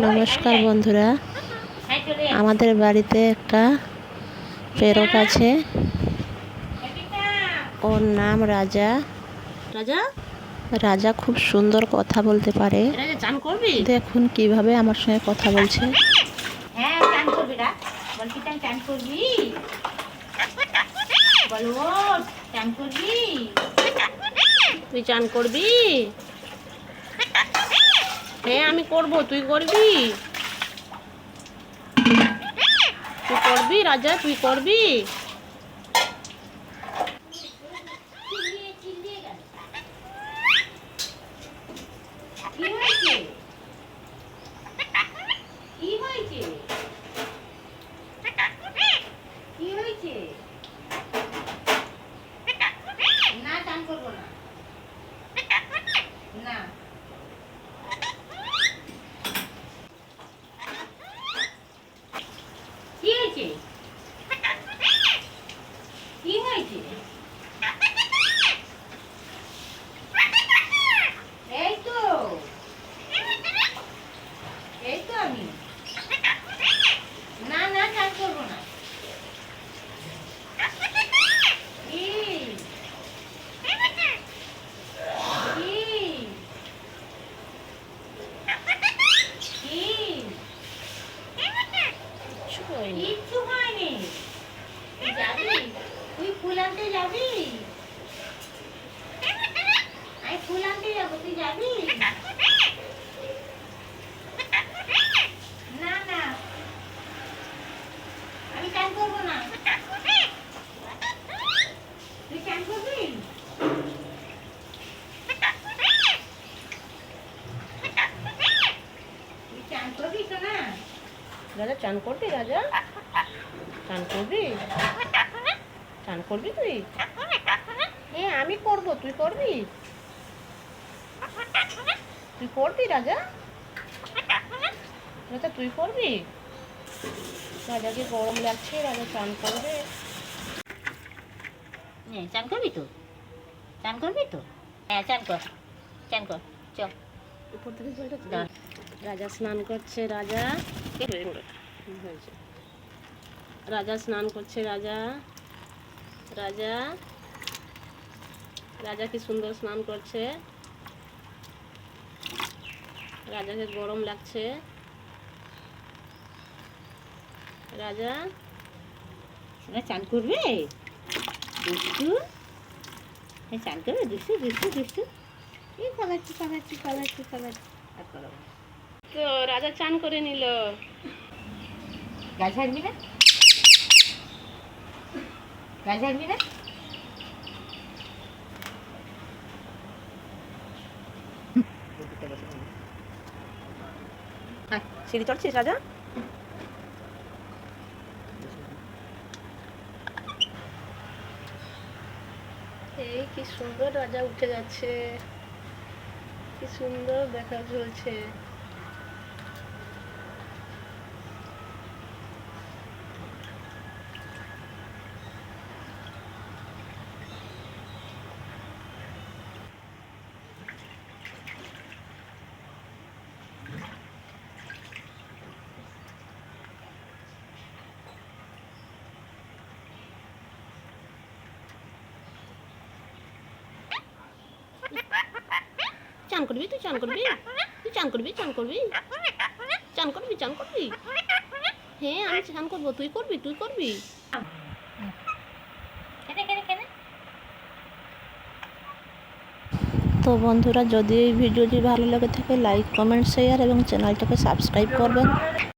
নমস্কার বন্ধুরা, আমাদের বাড়িতে একটা পেরক আছে। ওর নাম রাজা। রাজা খুব সুন্দর কথা বলতে পারে। দেখুন কিভাবে আমার সঙ্গে কথা বলছে। তুই চান করবি? হ্যাঁ আমি করব, তুই করবি? তুই করবি রাজা, তুই করবি? না চান করবো না। না কি হয়েছে? কি হয়েছে? এই তো আমি না না চান করবো না। কি কিচ্ছু হয়নি। তুই যাবি? তুই ফুল আনতে যাবি? আমি ফুল আনতে যাবো, তুই যাবি? না না আমি চান করবো না। তুই চান করবি? তুই চান করবি তো না? রাজা চান করবি? রাজা চান করবি? চান করবি তুই? হ্যাঁ আমি করব, তুই করবি? তুই করবি রাজা? রাজা তুই করবি? রাজাকে গরম লাগছে, রাজা চান করবে। চান করবি তো? চান করবি তো? হ্যাঁ চান কর, চান কর, চল উপর থেকে জলটা রাজা স্নান করছে। রাজা হয়েছে, রাজা স্নান করছে। রাজা রাজা রাজা কি সুন্দর স্নান করছে। রাজাকে গরম লাগছে। রাজা চান করবে? দুষ্টু চান করবে? দুষ্টু দুষ্টু দুষ্টু এই খাবারছি খাবারছি খাবারছি খাবারছি আর করাবো তো রাজা চান করে নিল। গাছ হারবি না? গাছ হারবি না? সিঁড়ি চড়ছিস রাজা? এই কি সুন্দর রাজা উঠে যাচ্ছে, কি সুন্দর দেখা চলছে। চান করবি? তুই চান করবি? তুই চান করবি? চান করবি? চান করবি? চান করবি? হ্যাঁ আমি চান করবো, তুই করবি? তুই করবি? তো বন্ধুরা, যদি এই ভিডিওটি ভালো লেগে থাকে লাইক কমেন্ট শেয়ার এবং চ্যানেলটাকে সাবস্ক্রাইব করবেন।